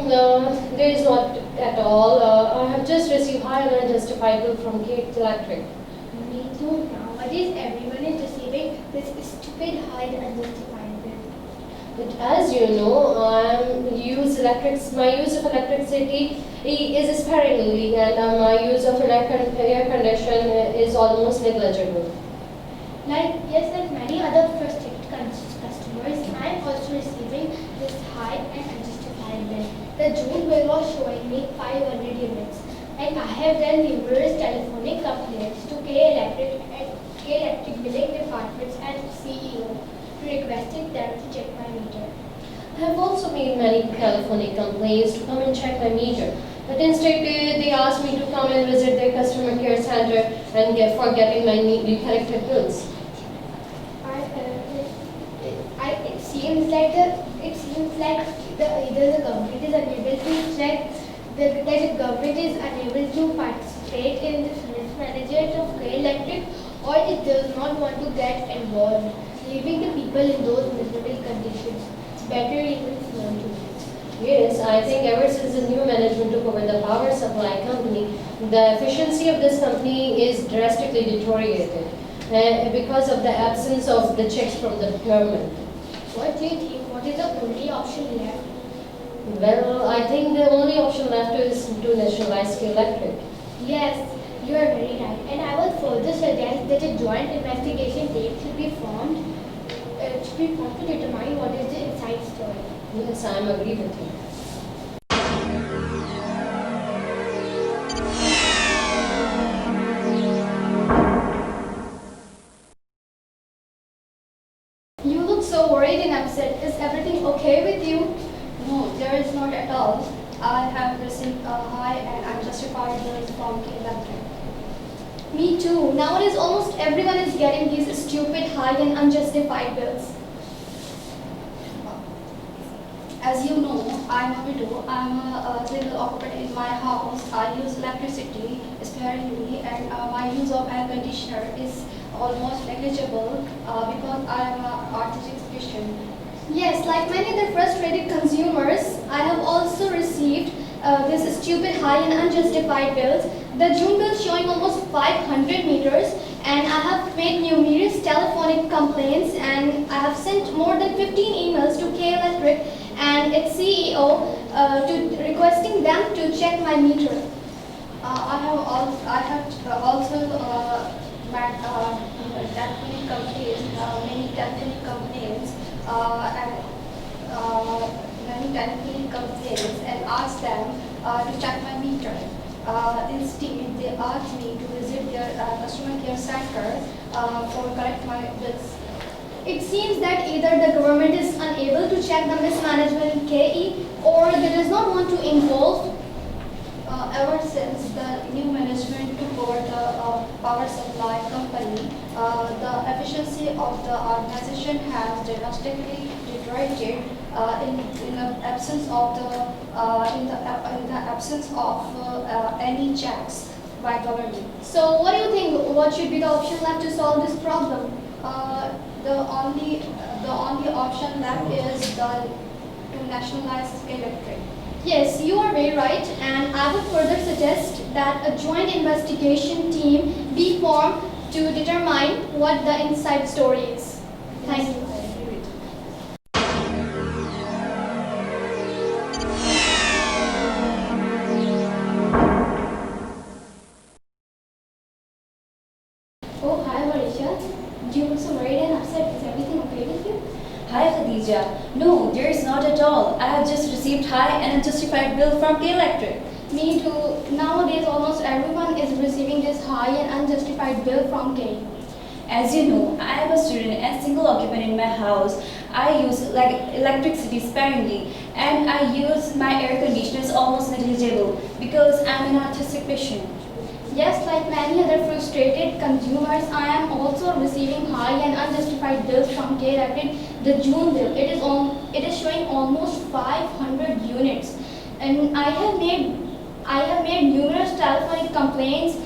there is not at all. I have just received high and unjustified bill from Kate Electric. Me too. Nowadays, everyone is receiving this stupid high and unjustified bill. But as you know, my use of electricity is sparingly, and my use of air condition is almost negligible. Like many other frustrated customers, I am also receiving this high and unjustified bill. The June bill was showing me 500 units, and I have done numerous telephonic complaints to K Electric and K Electric billing departments and CEO requesting them to check my meter. I have also made many telephonic complaints to come and check my meter, but instead they asked me to come and visit their customer care center and for getting my new corrected bills. It seems like either the government is unable to check that the government is unable to participate in the risk management of K Electric, or it does not want to get involved, leaving the people in those miserable conditions. Better even known to me. Yes, I think ever since the new management took over the power supply company, the efficiency of this company is drastically deteriorated because of the absence of the checks from the government. What do you think? What is the only option left? Well, I think the only option left is to nationalize K Electric. Yes, you are very right. And I will further suggest that a joint investigation team should be formed to determine what is the inside story. Yes, I am agree with you. You look so worried and upset. Is everything okay with you? No, there is not at all. I have received a high and unjustified bills from K Electric. Me too. Nowadays, almost everyone is getting these stupid, high and unjustified bills. As you know, I'm a widow. I'm a single occupant in my house. I use electricity sparingly, and my use of air conditioner is almost negligible because I am an artistic patient. Yes, like many other frustrated consumers, I have also received this stupid, high and unjustified bills. The June bill showing almost 500 meters, and I have made numerous telephonic complaints, and I have sent more than 15 emails to K Electric and its CEO to requesting them to check my meter. I have also met telephonic companies, many telephonic complaints, and asked them to check my meter. Instead, they asked me to visit their customer care center for correct my bills. It seems that either the government is unable to check the mismanagement in KE, or they does not want to involve. Ever since the new management took over the power supply company, the efficiency of the organization has drastically deteriorated in the absence of any checks by government. So, what do you think? What should be the option left to solve this problem? The only option left is to nationalize K Electric. Yes, you are very right, and I would further suggest that a joint investigation team be formed to determine what the inside story is. Thank you. I agree with you. Oh, hi Marisha. You look so worried and upset. Is everything okay with you? Hi Khadija. No, there is not at all. I have just received high and unjustified bill from K Electric. Me too. Nowadays, almost everyone is receiving this high and unjustified bill from K. As you know, I am a student and single occupant in my house. I use electricity sparingly, and I use my air conditioners almost negligible because I am an autistic patient. Yes, like many other frustrated consumers, I am also receiving high and unjustified bills from K Electric. The June bill, it is showing almost 500 units, and I have made numerous telephonic complaints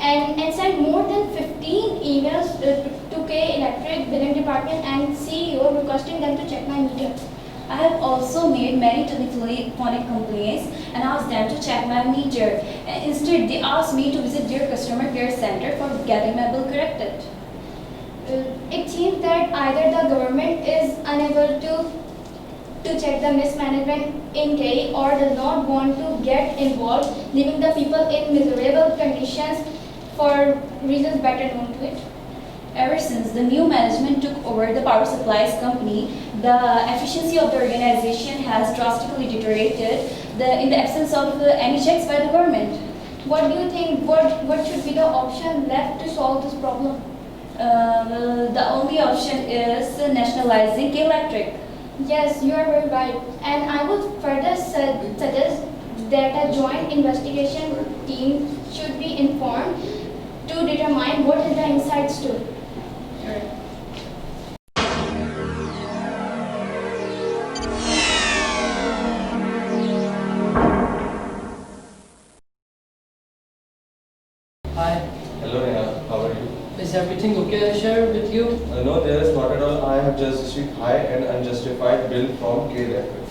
and sent more than 15 emails to K Electric billing department and CEO requesting them to check my meter. I have also made many telephonic complaints and asked them to check my meter. And instead, they asked me to visit their customer care center for getting my bill corrected. It seems that either the government is unable to check the mismanagement in KE or does not want to get involved, leaving the people in miserable conditions for reasons better known to it. Ever since the new management took over the power supplies company, the efficiency of the organization has drastically deteriorated in the absence of any checks by the government. What do you think? What should be the option left to solve this problem? The only option is nationalizing K-Electric. Yes, you are very right. And I would further suggest that a joint investigation team should be informed to determine what is the inside story. Hi, Hello Neha, how are you? is everything okay I share with you? No, there is not at all. I have just received high and unjustified bill from K Electric.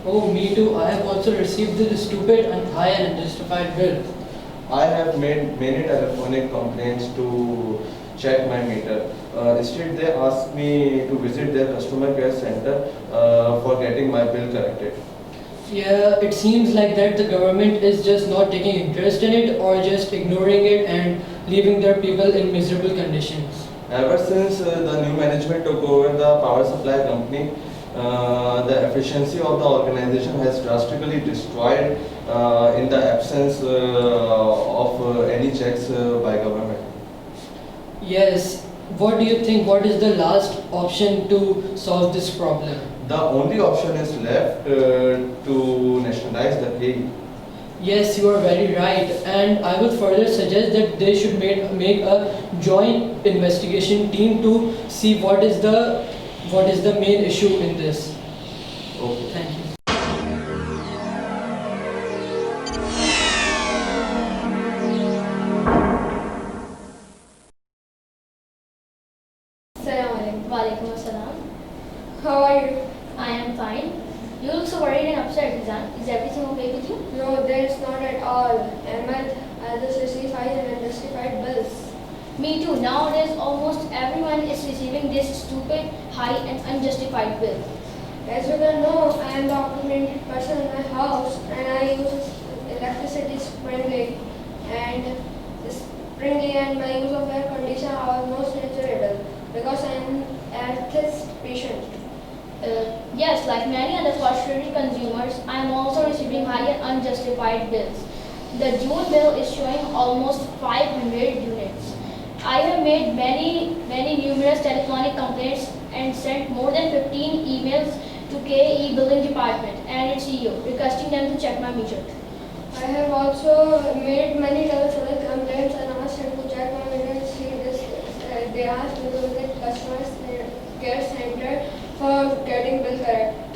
Oh, me too. I have also received this stupid and high and unjustified bill. I have made many telephonic complaints to check my meter. Instead, they asked me to visit their customer care center for getting my bill corrected. Yeah, it seems like that the government is just not taking interest in it or just ignoring it and leaving their people in miserable conditions. Ever since the new management took over the power supply company, the efficiency of the organization has drastically destroyed in the absence of any checks by government. Yes, what do you think? What is the last option to solve this problem? The only option is left to nationalize the KE. Yes, you are very right, and I would further suggest that they should make a joint investigation team to see what is the main issue in this. Okay. Thank you. Walaikum assalam. How are you? I am fine. You look so worried and upset, Rizan. Is everything okay with you? No, that's not at all. Ahmed, I just received high and unjustified bills. Me too. Nowadays, almost everyone is receiving this stupid, high and unjustified bill. As you can know, I am the documented person in my house and I use electricity sparingly and my use of air conditioner are almost natural because I am an atheist patient. Yes, like many other frustrated consumers, I am also receiving high and unjustified bills. The June bill is showing almost 500 units. I have made many numerous telephonic complaints and sent more than 15 emails to KE Billing Department and its CEO requesting them to check my meter. I have also made many telephonic complaints and asked them to check my meter and see this. They asked me to visit customer care center for getting bill correct.